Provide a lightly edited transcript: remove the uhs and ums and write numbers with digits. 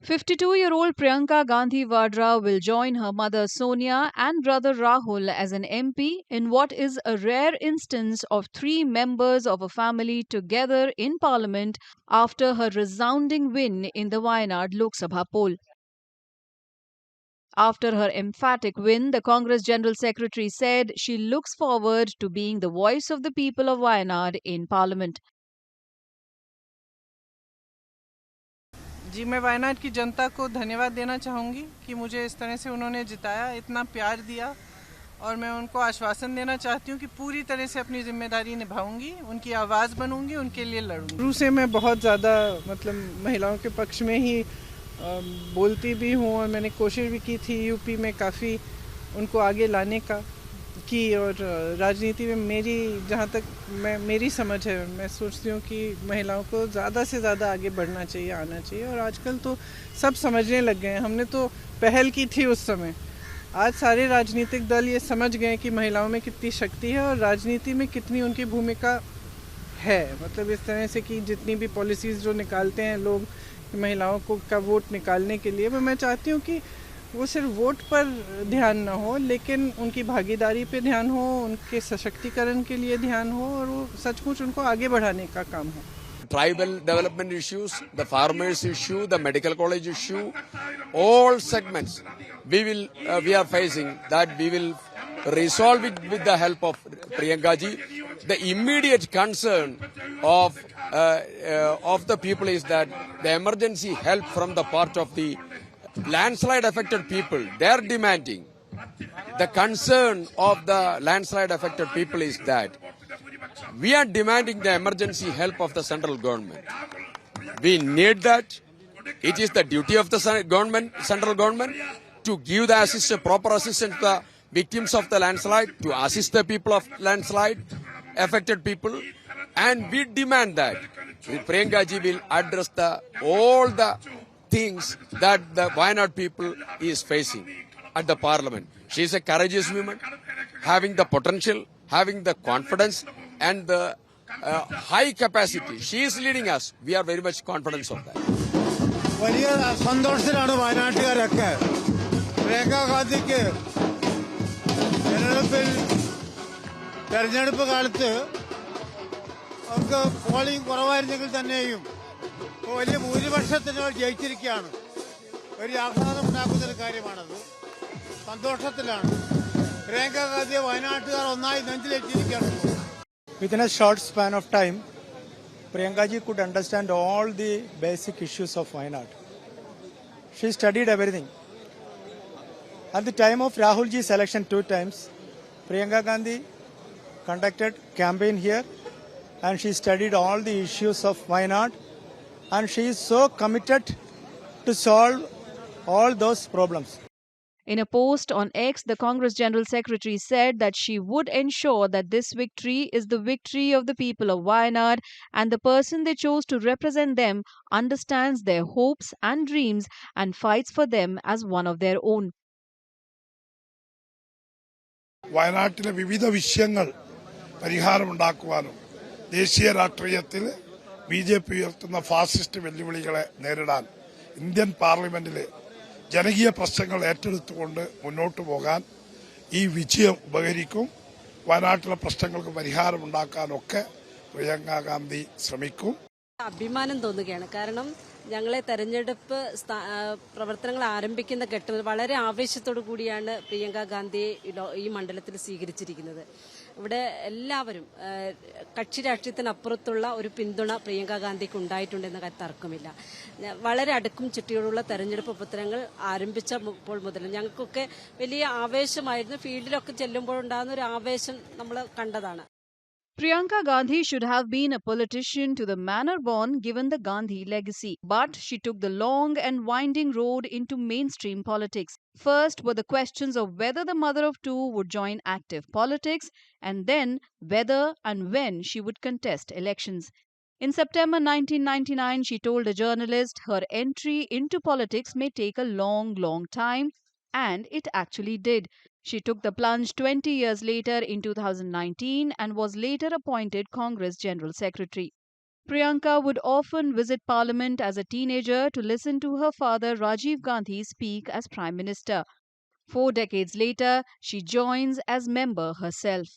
52-year-old Priyanka Gandhi Vadra will join her mother Sonia and brother Rahul as an MP in what is a rare instance of three members of a family together in parliament after her resounding win in the Wayanad Lok Sabha poll. After her emphatic win, the Congress General Secretary said she looks forward to being the voice of the people of Wayanad in parliament. जी, मैं वायनाड की जनता को धन्यवाद देना चाहूँगी कि मुझे इस तरह से उन्होंने जिताया, इतना प्यार दिया, और मैं उनको आश्वासन देना चाहती हूँ कि पूरी तरह से अपनी जिम्मेदारी निभाऊंगी, उनकी आवाज़ बनूंगी, उनके लिए लड़ूंगी। शुरू से मैं बहुत ज़्यादा महिलाओं के पक्ष में ही बोलती भी हूँ, और मैंने कोशिश भी की थी यूपी में काफ़ी उनको आगे लाने की, और राजनीति में जहाँ तक मेरी समझ है, मैं सोचती हूँ कि महिलाओं को ज़्यादा से ज़्यादा आगे बढ़ना चाहिए, आना चाहिए। और आजकल तो सब समझने लग गए हैं, हमने तो पहल की थी उस समय, आज सारे राजनीतिक दल ये समझ गए कि महिलाओं में कितनी शक्ति है और राजनीति में कितनी उनकी भूमिका है। इस तरह से कि जितनी भी पॉलिसीज़ जो निकालते हैं लोग महिलाओं का वोट निकालने के लिए, मैं चाहती हूँ कि वो सिर्फ वोट पर ध्यान ना हो, लेकिन उनकी भागीदारी पे ध्यान हो, उनके सशक्तिकरण के लिए ध्यान हो, और वो सचमुच उनको आगे बढ़ाने का काम हो। Tribal development issues, the farmers issue, the medical college issue, all segments we are facing that we will resolve it with the help of Priyanka ji. The immediate concern of the people is that the emergency help from the part of the landslide affected people, they are demanding. The concern of the landslide affected people is that we are demanding the emergency help of the central government. We need that. It is the duty of the central government to give the proper assistance to the victims of the landslide, to assist the people of landslide affected people, and we demand that Priyanka ji will address all the things that the Wayanad people is facing at the parliament. She is a courageous woman, having the potential, having the confidence and the high capacity. She is leading us. We are very much confident of that. വലിയ സന്തോഷത്തിലാണ് വയനാട്ടുകാരൊക്കെ. പ്രിയങ്ക ഗാന്ധിക്ക് തെരഞ്ഞെടുപ്പ് കാലത്ത് അവർക്ക് polling കുറവായിരുന്നെങ്കിൽ തന്നെയും വലിയ ഭൂരിപക്ഷത്തിന് ജയിച്ചിരിക്കുകയാണ്. ഒരു ആഹ്ലാദം ഉണ്ടാക്കുന്നൊരു കാര്യമാണത്. സന്തോഷത്തിലാണ് പ്രിയങ്ക ഗാന്ധിയെ വയനാട്ടുകാർ ഒന്നായി നെഞ്ചിലേറ്റിരിക്കുകയാണ്. Within a short span of time, Priyanka ji could understand all the basic issues of Wayanad. She studied everything. At the time of Rahul ji's election 2 times, Priyanka Gandhi conducted campaign here, and she studied all the issues of Wayanad, and she is so committed to solve all those problems. In a post on X, the Congress General Secretary said that she would ensure that this victory is the victory of the people of Wayanad, and the person they chose to represent them understands their hopes and dreams and fights for them as one of their own. വയനാട്ടിലെ വിവിധ വിഷയങ്ങൾ പരിഹാരമുണ്ടാക്കുവാനും ദേശീയ രാഷ്ട്രീയത്തിൽ BJP ഉയർത്തുന്ന fascist വെല്ലുവിളികളെ നേരിടാൻ Indian പാർലമെന്റിലെ ജനകീയ പ്രശ്നങ്ങൾ ഏറ്റെടുത്തുകൊണ്ട് മുന്നോട്ട് പോകാൻ ഈ വിജയം ഉപകരിക്കും. വയനാട്ടിലെ പ്രശ്നങ്ങൾക്ക് പരിഹാരമുണ്ടാക്കാനൊക്കെ പ്രിയങ്ക ഗാന്ധി ശ്രമിക്കും. അഭിമാനം തോന്നുകയാണ്. കാരണം ഞങ്ങളെ തെരഞ്ഞെടുപ്പ് പ്രവർത്തനങ്ങൾ ആരംഭിക്കുന്ന ഘട്ടത്തിൽ വളരെ ആവേശത്തോടു കൂടിയാണ് പ്രിയങ്ക ഗാന്ധിയെ ഈ മണ്ഡലത്തിൽ സ്വീകരിച്ചിരിക്കുന്നത്. ഇവിടെ എല്ലാവരും കക്ഷി രാഷ്ട്രീയത്തിനപ്പുറത്തുള്ള ഒരു പിന്തുണ പ്രിയങ്ക ഗാന്ധിക്ക് ഉണ്ടായിട്ടുണ്ടെന്ന കാര്യം തർക്കമില്ല. വളരെ അടുക്കും ചിട്ടയോടുള്ള തെരഞ്ഞെടുപ്പ് പ്രവർത്തനങ്ങൾ ആരംഭിച്ചപ്പോൾ മുതൽ ഞങ്ങൾക്കൊക്കെ വലിയ ആവേശമായിരുന്നു. ഫീൽഡിലൊക്കെ ചെല്ലുമ്പോഴുണ്ടാകുന്ന ഒരു ആവേശം നമ്മൾ കണ്ടതാണ്. Priyanka Gandhi should have been a politician to the manner born given the Gandhi legacy, but she took the long and winding road into mainstream politics. First were the questions of whether the mother of two would join active politics, and then whether and when she would contest elections. In September 1999, she told a journalist her entry into politics may take a long time, and it actually did. She took the plunge 20 years later in 2019 and was later appointed Congress General Secretary. Priyanka would often visit Parliament as a teenager to listen to her father Rajiv Gandhi speak as Prime Minister. 4 decades later, she joins as member herself.